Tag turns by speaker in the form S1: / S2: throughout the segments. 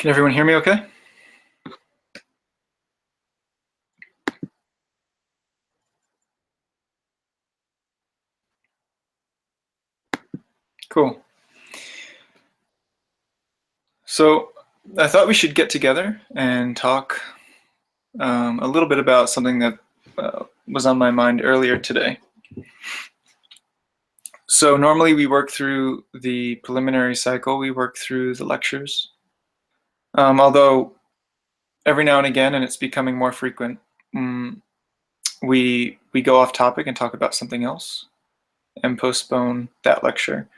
S1: Can everyone hear me okay? Cool. So I thought we should get together and talk a little bit about something that was on my mind earlier today. So normally we work through the preliminary cycle, we work through the lectures. Although every now and again, and it's becoming more frequent, we go off topic and talk about something else and postpone that lecture.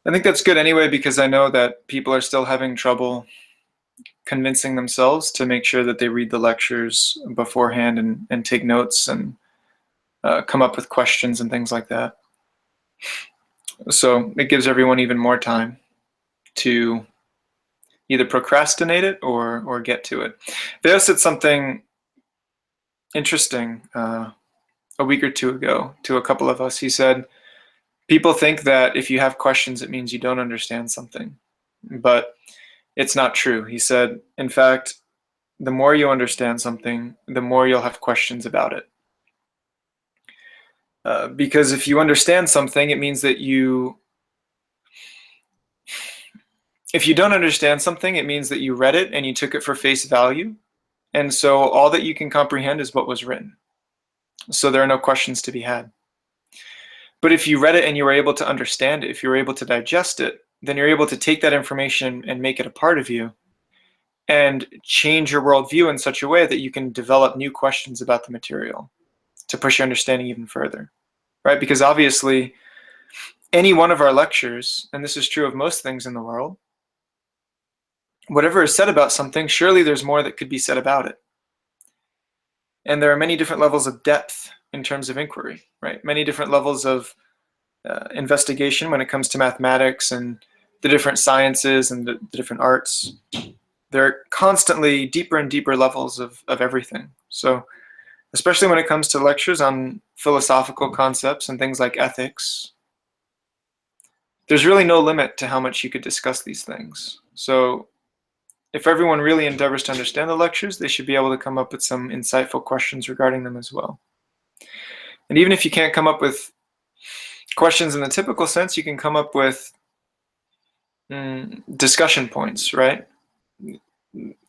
S1: I think that's good anyway, because I know that people are still having trouble convincing themselves to make sure that they read the lectures beforehand and take notes and come up with questions and things like that. So it gives everyone even more time to either procrastinate it or get to it. Theo said something interesting a week or two ago to a couple of us. He said, people think that if you have questions, it means you don't understand something. But it's not true. He said, in fact, the more you understand something, the more you'll have questions about it. Because if you understand something, it means that if you don't understand something, it means that you read it and you took it for face value. And so all that you can comprehend is what was written. So there are no questions to be had. But if you read it and you were able to understand it, if you were able to digest it, then you're able to take that information and make it a part of you and change your worldview in such a way that you can develop new questions about the material to push your understanding even further, right? Because obviously, any one of our lectures, and this is true of most things in the world, whatever is said about something, surely there's more that could be said about it. And there are many different levels of depth in terms of inquiry, right? Many different levels of investigation when it comes to mathematics and the different sciences and the different arts. There are constantly deeper and deeper levels of everything. So especially when it comes to lectures on philosophical concepts and things like ethics, there's really no limit to how much you could discuss these things. So if everyone really endeavors to understand the lectures, they should be able to come up with some insightful questions regarding them as well. And even if you can't come up with questions in the typical sense, you can come up with discussion points, right?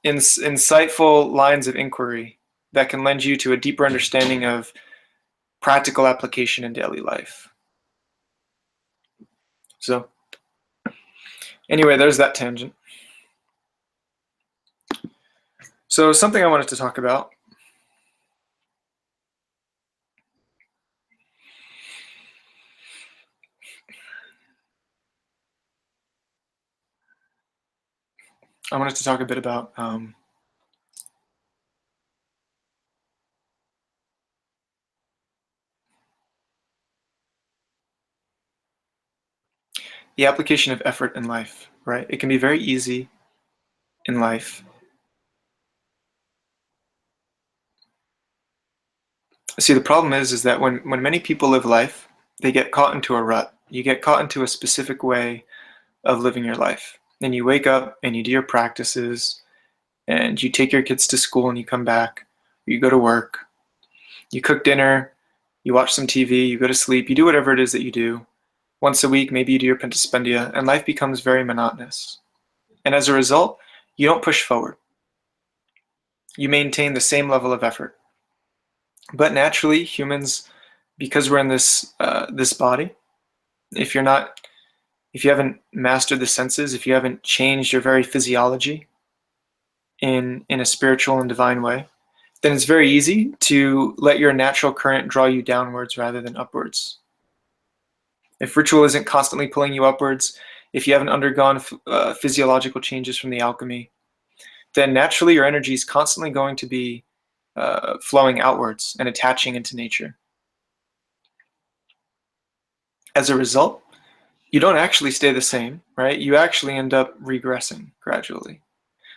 S1: Insightful lines of inquiry that can lend you to a deeper understanding of practical application in daily life. So anyway, there's that tangent. So something I wanted to talk about a bit about the application of effort in life, right? It can be very easy in life. See, the problem is that when many people live life, they get caught into a rut. You get caught into a specific way of living your life. And you wake up and you do your practices and you take your kids to school and you come back, you go to work, you cook dinner, you watch some TV, you go to sleep, you do whatever it is that you do. Once a week, maybe you do your pentaspendia, and life becomes very monotonous. And as a result, you don't push forward. You maintain the same level of effort. But naturally, humans, because we're in this body, if you haven't mastered the senses, if you haven't changed your very physiology in a spiritual and divine way, then it's very easy to let your natural current draw you downwards rather than upwards. If ritual isn't constantly pulling you upwards, if you haven't undergone physiological changes from the alchemy, then naturally your energy is constantly going to be flowing outwards and attaching into nature. As a result, you don't actually stay the same, right? You actually end up regressing gradually.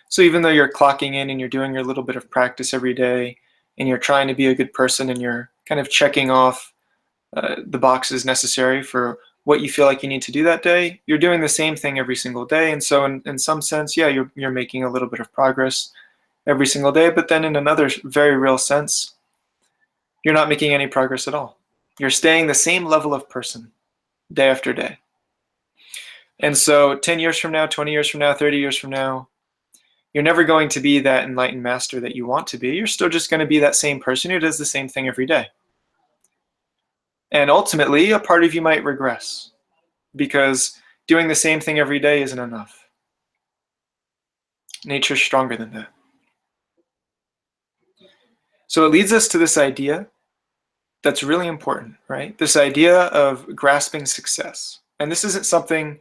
S1: So even though you're clocking in and you're doing your little bit of practice every day and you're trying to be a good person and you're kind of checking off the boxes necessary for what you feel like you need to do that day, you're doing the same thing every single day. And so in some sense, yeah, you're making a little bit of progress every single day, but then in another very real sense, you're not making any progress at all. You're staying the same level of person day after day. And so 10 years from now, 20 years from now, 30 years from now, you're never going to be that enlightened master that you want to be. You're still just going to be that same person who does the same thing every day. And ultimately, a part of you might regress because doing the same thing every day isn't enough. Nature's stronger than that. So it leads us to this idea that's really important, right? This idea of grasping success. And this isn't something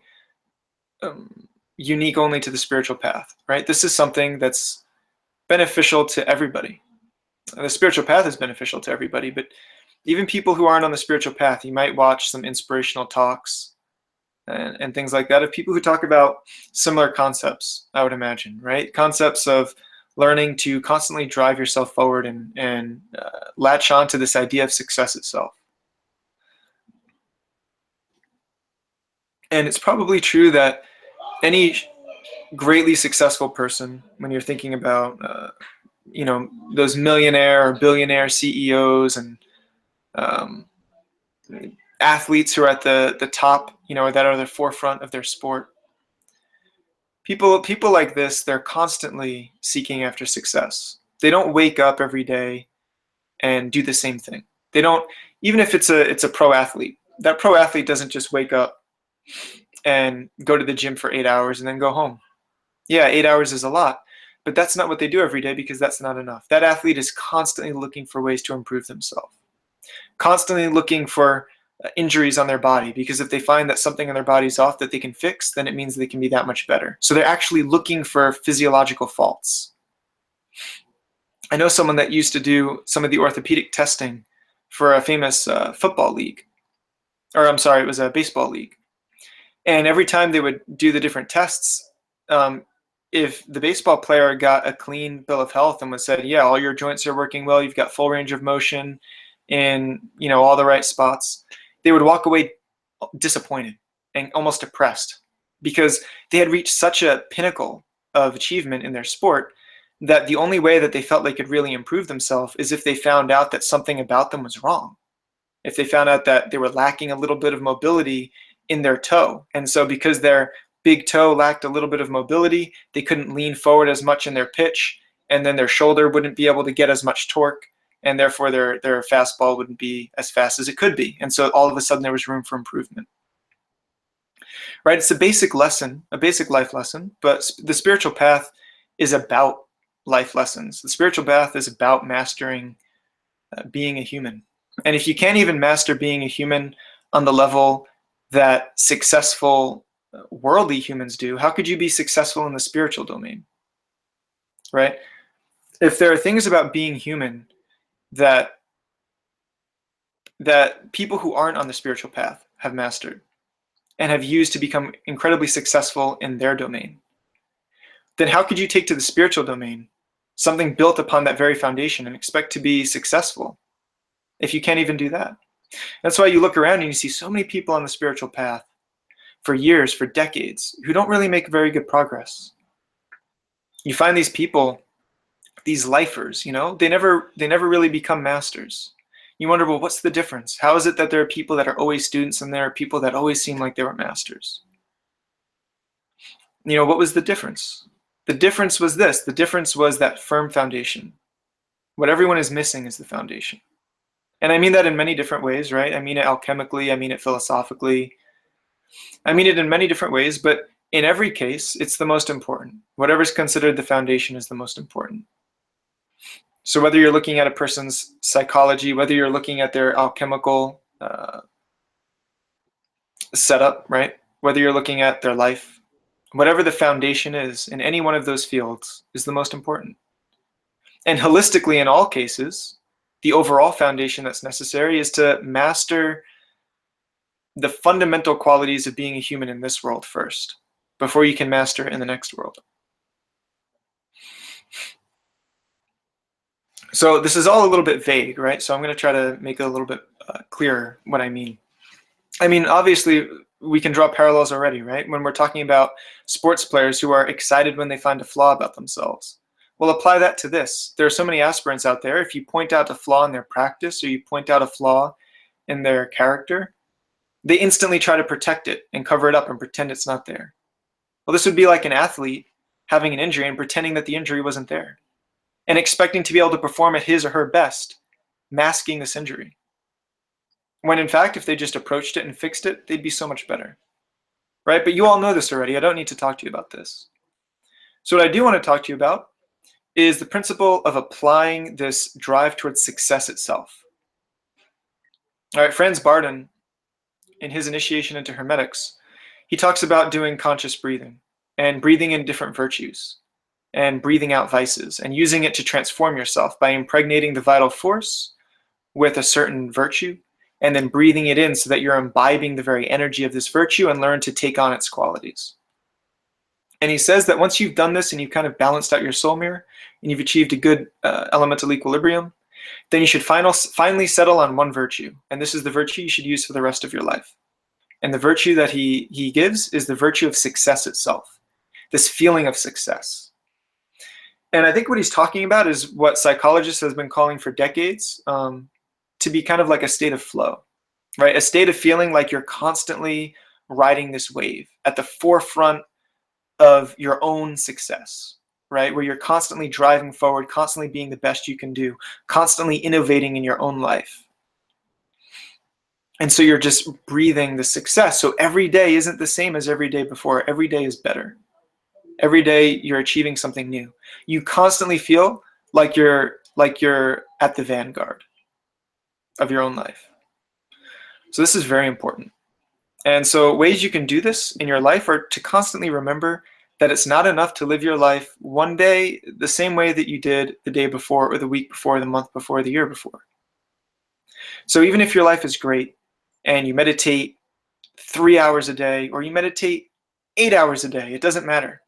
S1: unique only to the spiritual path, right? This is something that's beneficial to everybody. The spiritual path is beneficial to everybody, but even people who aren't on the spiritual path, you might watch some inspirational talks and things like that of people who talk about similar concepts, I would imagine, right? Concepts of learning to constantly drive yourself forward and latch on to this idea of success itself. And it's probably true that any greatly successful person, when you're thinking about, those millionaire or billionaire CEOs and athletes who are at the top, or that are the forefront of their sport, people like this, they're constantly seeking after success. They don't wake up every day and do the same thing. They don't, even if it's a pro athlete, that pro athlete doesn't just wake up and go to the gym for 8 hours and then go home. Yeah, 8 hours is a lot, but that's not what they do every day because that's not enough. That athlete is constantly looking for ways to improve themselves, constantly looking for injuries on their body, because if they find that something in their body is off that they can fix, then it means they can be that much better. So they're actually looking for physiological faults. I know someone that used to do some of the orthopedic testing for a famous football league, or I'm sorry, it was a baseball league. And every time they would do the different tests, if the baseball player got a clean bill of health and was said, yeah, all your joints are working well, you've got full range of motion in all the right spots, they would walk away disappointed and almost depressed because they had reached such a pinnacle of achievement in their sport that the only way that they felt they could really improve themselves is if they found out that something about them was wrong. If they found out that they were lacking a little bit of mobility in their toe. And so because their big toe lacked a little bit of mobility, they couldn't lean forward as much in their pitch, and then their shoulder wouldn't be able to get as much torque, and therefore their fastball wouldn't be as fast as it could be. And so all of a sudden there was room for improvement. Right? It's a basic lesson, a basic life lesson, but the spiritual path is about life lessons. The spiritual path is about mastering being a human. And if you can't even master being a human on the level that successful worldly humans do, how could you be successful in the spiritual domain? Right? If there are things about being human that people who aren't on the spiritual path have mastered and have used to become incredibly successful in their domain, then how could you take to the spiritual domain something built upon that very foundation and expect to be successful if you can't even do that? That's why you look around and you see so many people on the spiritual path for years, for decades, who don't really make very good progress. You find these people, these lifers, they never really become masters. You wonder, well, what's the difference? How is it that there are people that are always students and there are people that always seem like they were masters? What was the difference? The difference was this. The difference was that firm foundation. What everyone is missing is the foundation. And I mean that in many different ways, right? I mean it alchemically, I mean it philosophically. I mean it in many different ways, but in every case, it's the most important. Whatever's considered the foundation is the most important. So whether you're looking at a person's psychology, whether you're looking at their alchemical setup, right? Whether you're looking at their life, whatever the foundation is in any one of those fields is the most important. And holistically, in all cases, the overall foundation that's necessary is to master the fundamental qualities of being a human in this world first, before you can master it in the next world. So this is all a little bit vague, right? So I'm going to try to make it a little bit clearer what I mean. I mean, obviously, we can draw parallels already, right? When we're talking about sports players who are excited when they find a flaw about themselves. Well, apply that to this. There are so many aspirants out there. If you point out a flaw in their practice or you point out a flaw in their character, they instantly try to protect it and cover it up and pretend it's not there. Well, this would be like an athlete having an injury and pretending that the injury wasn't there and expecting to be able to perform at his or her best, masking this injury. When in fact, if they just approached it and fixed it, they'd be so much better, right? But you all know this already. I don't need to talk to you about this. So what I do want to talk to you about is the principle of applying this drive towards success itself. All right, Franz Barden, in his initiation into Hermetics, he talks about doing conscious breathing and breathing in different virtues and breathing out vices and using it to transform yourself by impregnating the vital force with a certain virtue and then breathing it in so that you're imbibing the very energy of this virtue and learn to take on its qualities. And he says that once you've done this and you've kind of balanced out your soul mirror and you've achieved a good elemental equilibrium, then you should finally settle on one virtue. And this is the virtue you should use for the rest of your life. And the virtue that he gives is the virtue of success itself, this feeling of success. And I think what he's talking about is what psychologists have been calling for decades, to be kind of like a state of flow, right? A state of feeling like you're constantly riding this wave at the forefront of your own success, right? Where you're constantly driving forward, constantly being the best you can do, constantly innovating in your own life. And so you're just breathing the success. So every day isn't the same as every day before. Every day is better. Every day you're achieving something new. You constantly feel like you're at the vanguard of your own life. So this is very important. And so ways you can do this in your life are to constantly remember that it's not enough to live your life one day the same way that you did the day before or the week before, the month before, the year before. So even if your life is great and you meditate 3 hours a day or you meditate 8 hours a day, it doesn't matter.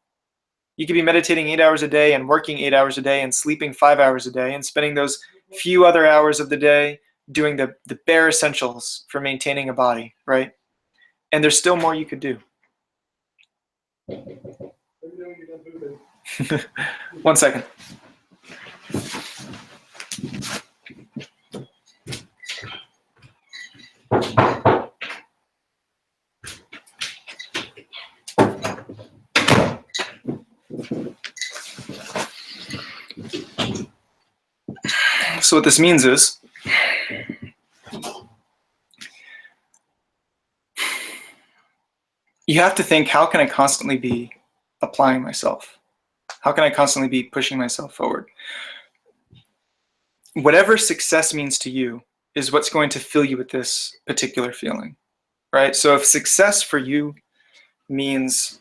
S1: You could be meditating 8 hours a day and working 8 hours a day and sleeping 5 hours a day and spending those few other hours of the day doing the bare essentials for maintaining a body, right? And there's still more you could do. 1 second. So what this means is you have to think, how can I constantly be applying myself? How can I constantly be pushing myself forward? Whatever success means to you is what's going to fill you with this particular feeling, right? So if success for you means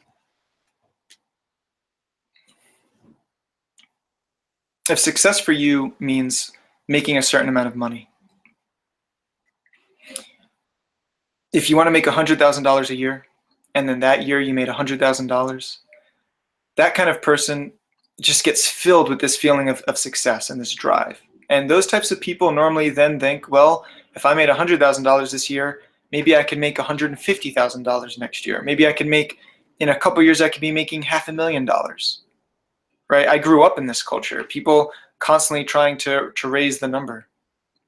S1: making a certain amount of money, if you want to make $100,000 a year, and then that year you made $100,000, that kind of person just gets filled with this feeling of success and this drive. And those types of people normally then think, well, if I made $100,000 this year, maybe I could make $150,000 next year. Maybe I could make, in a couple years, I could be making $500,000, right? I grew up in this culture. People constantly trying to raise the number.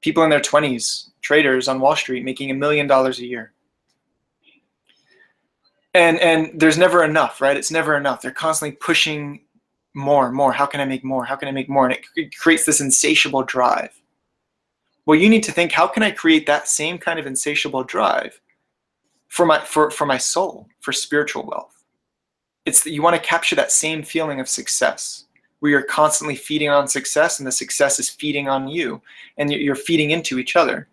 S1: People in their 20s, traders on Wall Street, making $1 million a year. And there's never enough, right? It's never enough. They're constantly pushing more and more. How can I make more? How can I make more? And it creates this insatiable drive. Well, you need to think, how can I create that same kind of insatiable drive for my soul, for spiritual wealth? It's that you want to capture that same feeling of success, where you're constantly feeding on success and the success is feeding on you and you're feeding into each other.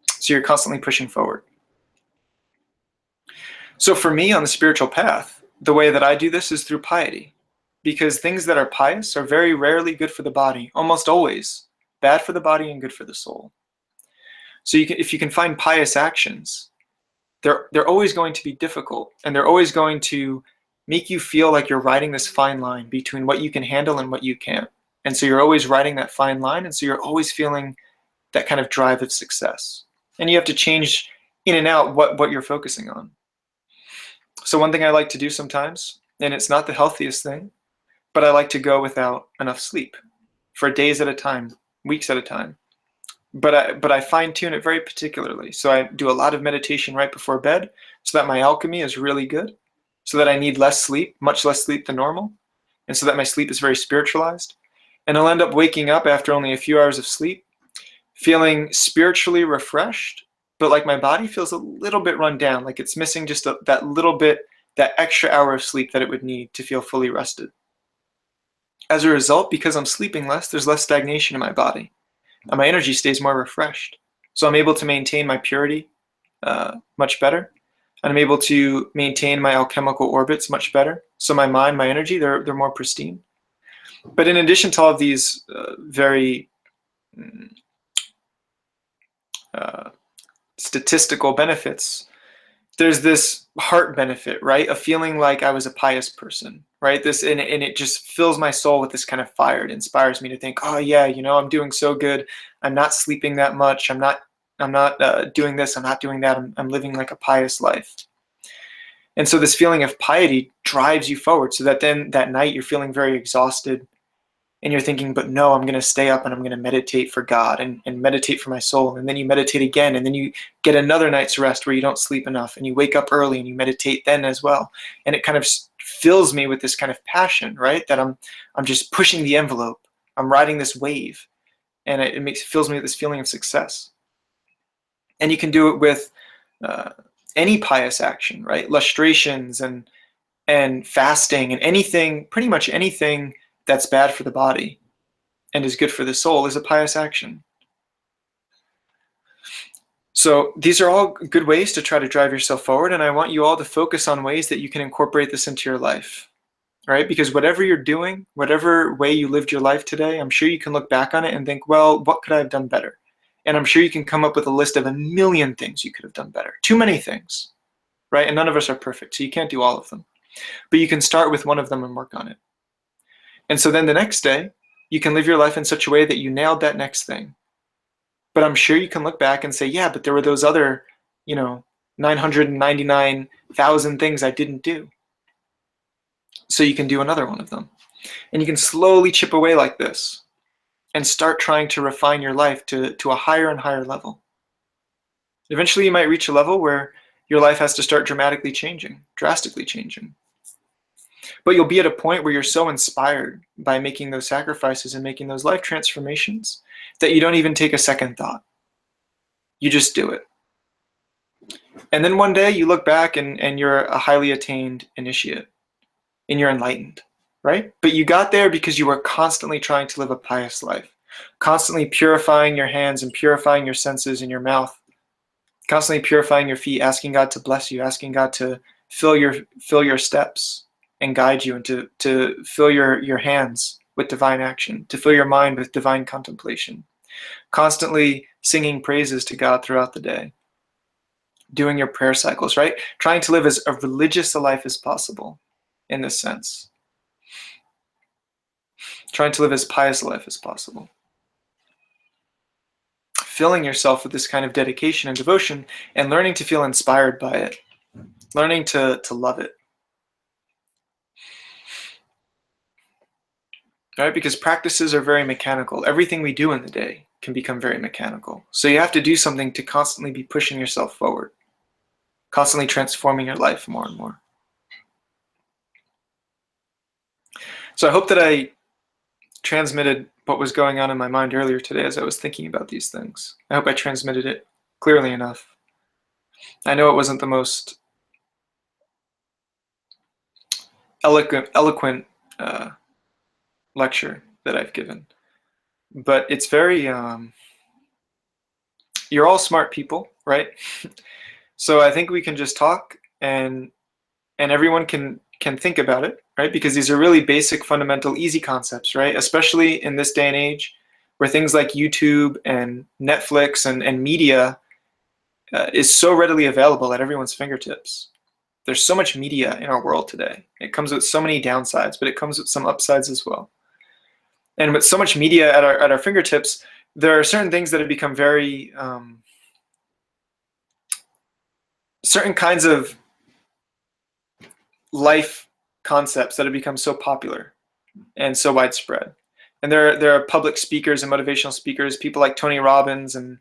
S1: So you're constantly pushing forward. So for me on the spiritual path, the way that I do this is through piety, because things that are pious are very rarely good for the body, almost always bad for the body and good for the soul. So if you can find pious actions, they're always going to be difficult, and they're always going to make you feel like you're riding this fine line between what you can handle and what you can't. And so you're always riding that fine line, and so you're always feeling that kind of drive of success. And you have to change in and out what you're focusing on. So one thing I like to do sometimes, and it's not the healthiest thing, but I like to go without enough sleep for days at a time, weeks at a time. But I fine tune it very particularly. So I do a lot of meditation right before bed so that my alchemy is really good, so that I need less sleep, much less sleep than normal, and so that my sleep is very spiritualized. And I'll end up waking up after only a few hours of sleep, feeling spiritually refreshed, but like my body feels a little bit run down, like it's missing just that little bit, that extra hour of sleep that it would need to feel fully rested. As a result, because I'm sleeping less, there's less stagnation in my body, and my energy stays more refreshed. So I'm able to maintain my purity much better, and I'm able to maintain my alchemical orbits much better. So my mind, my energy, they're more pristine. But in addition to all of these very statistical benefits, there's this heart benefit, right? A feeling like I was a pious person, right? And it just fills my soul with this kind of fire. It inspires me to think, oh yeah, I'm doing so good. I'm not sleeping that much. I'm not doing this. I'm not doing that. I'm living like a pious life. And so this feeling of piety drives you forward, so that then that night you're feeling very exhausted, and you're thinking, but no, I'm going to stay up and I'm going to meditate for God and meditate for my soul. And then you meditate again, and then you get another night's rest where you don't sleep enough, and you wake up early and you meditate then as well. And it kind of fills me with this kind of passion, right? That I'm just pushing the envelope. I'm riding this wave, and it fills me with this feeling of success. And you can do it with any pious action, right? Lustrations and fasting and anything, pretty much anything that's bad for the body and is good for the soul is a pious action. So these are all good ways to try to drive yourself forward, and I want you all to focus on ways that you can incorporate this into your life, right? Because whatever you're doing, whatever way you lived your life today, I'm sure you can look back on it and think, well, what could I have done better? And I'm sure you can come up with a list of a million things you could have done better. Too many things, right? And none of us are perfect, so you can't do all of them. But you can start with one of them and work on it. And so then the next day, you can live your life in such a way that you nailed that next thing. But I'm sure you can look back and say, yeah, but there were those other, 999,000 things I didn't do. So you can do another one of them. And you can slowly chip away like this and start trying to refine your life to a higher and higher level. Eventually, you might reach a level where your life has to start drastically changing. But you'll be at a point where you're so inspired by making those sacrifices and making those life transformations that you don't even take a second thought. You just do it. And then one day you look back and you're a highly attained initiate and you're enlightened, right? But you got there because you were constantly trying to live a pious life, constantly purifying your hands and purifying your senses and your mouth, constantly purifying your feet, asking God to bless you, asking God to fill your steps and guide you, and to fill your hands with divine action, to fill your mind with divine contemplation, constantly singing praises to God throughout the day, doing your prayer cycles, right? Trying to live as a religious a life as possible in this sense. Trying to live as pious a life as possible. Filling yourself with this kind of dedication and devotion and learning to feel inspired by it, learning to love it. Right? Because practices are very mechanical. Everything we do in the day can become very mechanical. So you have to do something to constantly be pushing yourself forward, constantly transforming your life more and more. So I hope that I transmitted what was going on in my mind earlier today as I was thinking about these things. I hope I transmitted it clearly enough. I know it wasn't the most eloquent lecture that I've given, but it's very you're all smart people, right? So I think we can just talk and everyone can think about it, right? Because these are really basic, fundamental, easy concepts, right? Especially in this day and age where things like YouTube and Netflix and media is so readily available at everyone's fingertips. There's so much media in our world today. It comes with so many downsides, but it comes with some upsides as well. And with so much media at our fingertips, there are certain things that have become very certain kinds of life concepts that have become so popular and so widespread. And there are public speakers and motivational speakers, people like Tony Robbins and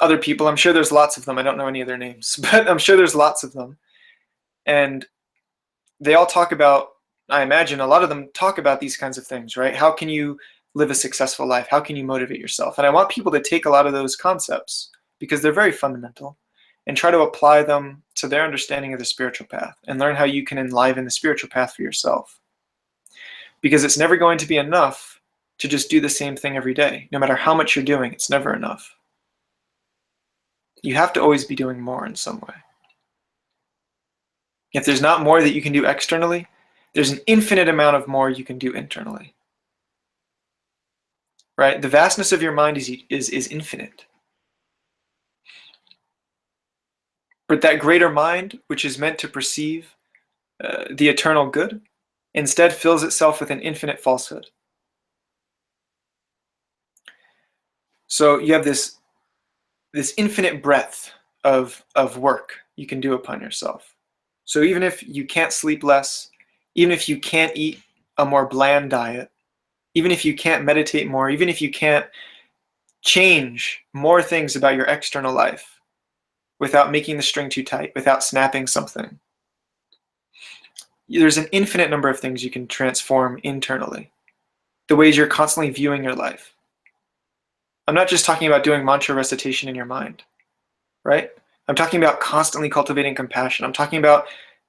S1: other people. I'm sure there's lots of them. I don't know any of their names, but I'm sure there's lots of them. And they all talk about, I imagine a lot of them talk about these kinds of things, right? How can you live a successful life? How can you motivate yourself? And I want people to take a lot of those concepts because they're very fundamental and try to apply them to their understanding of the spiritual path and learn how you can enliven the spiritual path for yourself. Because it's never going to be enough to just do the same thing every day. No matter how much you're doing, it's never enough. You have to always be doing more in some way. If there's not more that you can do externally, there's an infinite amount of more you can do internally. Right? The vastness of your mind is infinite. But that greater mind, which is meant to perceive the eternal good, instead fills itself with an infinite falsehood. So you have this infinite breadth of work you can do upon yourself. So even if you can't sleep less, even if you can't eat a more bland diet, even if you can't meditate more, even if you can't change more things about your external life without making the string too tight, without snapping something, there's an infinite number of things you can transform internally. The ways you're constantly viewing your life. I'm not just talking about doing mantra recitation in your mind, right? I'm talking about constantly cultivating compassion. I'm talking about,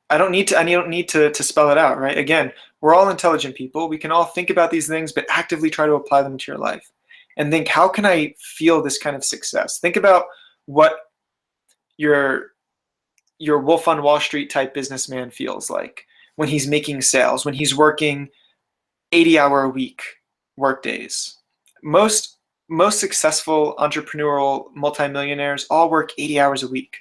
S1: I don't need to spell it out, right? Again, we're all intelligent people. We can all think about these things, but actively try to apply them to your life. And think, how can I feel this kind of success? Think about what your Wolf on Wall Street type businessman feels like when he's making sales, when he's working 80-hour-a-week work days. Most successful entrepreneurial multimillionaires all work 80 hours a week.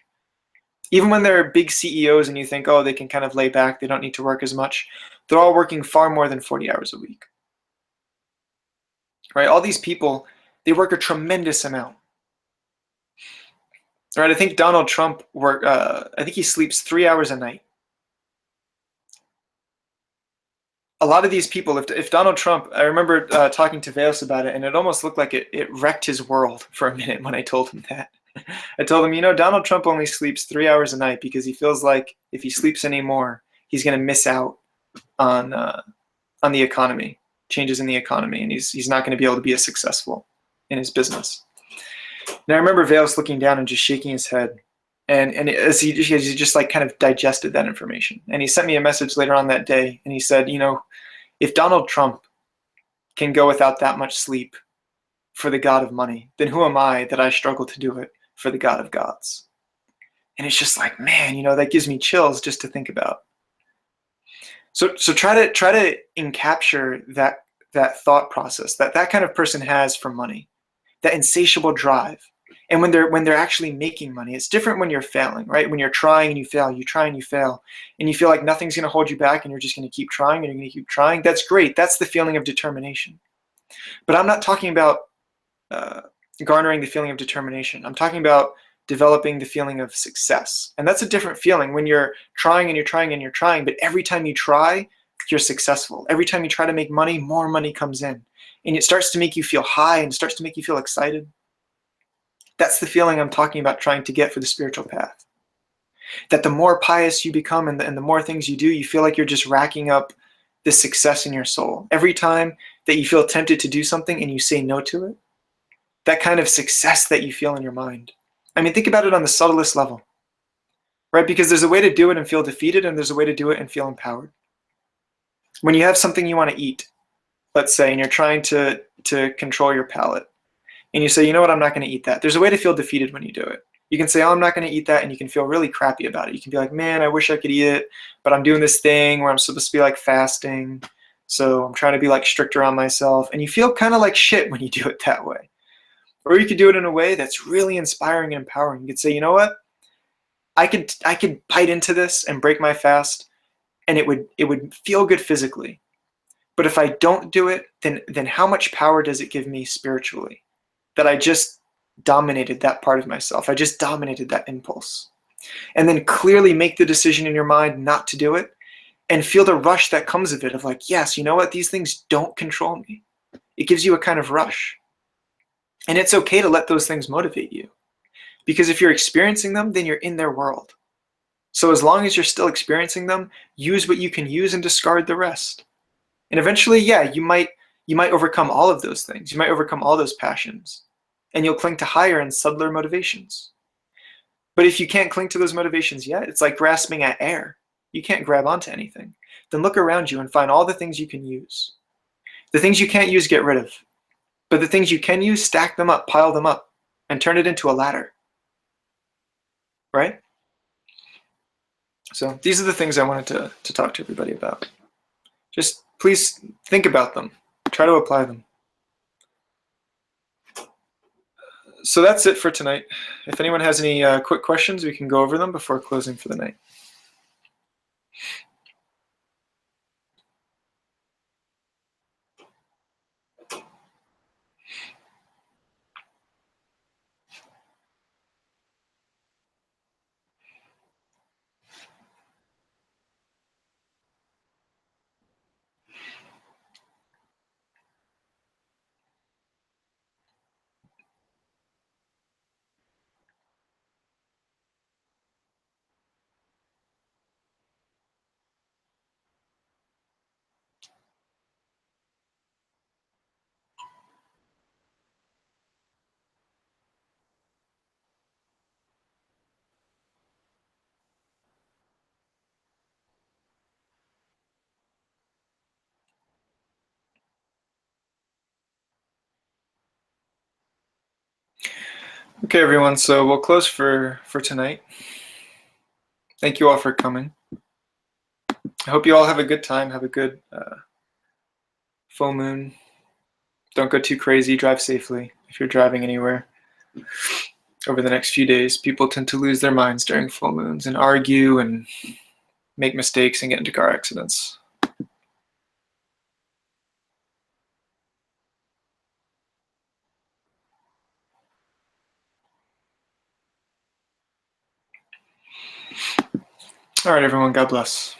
S1: Even when they're big CEOs and you think, oh, they can kind of lay back, they don't need to work as much, they're all working far more than 40 hours a week. Right? All these people, they work a tremendous amount. Right? I think Donald Trump I think he sleeps 3 hours a night. A lot of these people, if Donald Trump, I remember talking to Veos about it, and it almost looked like it wrecked his world for a minute when I told him that. I told him, Donald Trump only sleeps 3 hours a night because he feels like if he sleeps any more, he's going to miss out on the economy, changes in the economy, and he's not going to be able to be as successful in his business. And I remember Veos looking down and just shaking his head. And as he just like kind of digested that information. And he sent me a message later on that day, and he said, if Donald Trump can go without that much sleep for the God of money, then who am I that I struggle to do it for the God of gods? And it's just like, man, that gives me chills just to think about. So try to encapture that thought process that kind of person has for money, that insatiable drive. And when they're actually making money, it's different when you're failing, right? When you're trying and you fail, you try and you fail, and you feel like nothing's going to hold you back and you're just going to keep trying and you're going to keep trying. That's great. That's the feeling of determination. But I'm not talking about garnering the feeling of determination. I'm talking about developing the feeling of success. And that's a different feeling when you're trying and you're trying and you're trying, but every time you try, you're successful. Every time you try to make money, more money comes in. And it starts to make you feel high and starts to make you feel excited. That's the feeling I'm talking about trying to get for the spiritual path. That the more pious you become and the more things you do, you feel like you're just racking up this success in your soul. Every time that you feel tempted to do something and you say no to it, that kind of success that you feel in your mind. I mean, think about it on the subtlest level, right? Because there's a way to do it and feel defeated, and there's a way to do it and feel empowered. When you have something you want to eat, let's say, and you're trying to control your palate, and you say, you know what, I'm not going to eat that. There's a way to feel defeated when you do it. You can say, oh, I'm not going to eat that, and you can feel really crappy about it. You can be like, man, I wish I could eat it, but I'm doing this thing where I'm supposed to be like fasting, so I'm trying to be like stricter on myself, and you feel kind of like shit when you do it that way. Or you could do it in a way that's really inspiring and empowering. You could say, you know what, I could bite into this and break my fast, and it would feel good physically. But if I don't do it, then how much power does it give me spiritually? That I just dominated that part of myself. I just dominated that impulse. and then clearly make the decision in your mind not to do it, and feel the rush that comes of it of like, yes, you know what? These things don't control me. It gives you a kind of rush. And it's okay to let those things motivate you. Because if you're experiencing them, then you're in their world. So as long as you're still experiencing them, use what you can use and discard the rest. And eventually, yeah, you might overcome all of those things. You might overcome all those passions. And you'll cling to higher and subtler motivations. But if you can't cling to those motivations yet, it's like grasping at air. You can't grab onto anything. Then look around you and find all the things you can use. The things you can't use, get rid of. But the things you can use, stack them up, pile them up, and turn it into a ladder. Right? So these are the things I wanted to talk to everybody about. Just please think about them. Try to apply them. So that's it for tonight. If anyone has any quick questions, we can go over them before closing for the night. Okay, everyone. So we'll close for tonight. Thank you all for coming. I hope you all have a good time. Have a good full moon. Don't go too crazy. Drive safely if you're driving anywhere. Over the next few days, people tend to lose their minds during full moons and argue and make mistakes and get into car accidents. All right, everyone. God bless.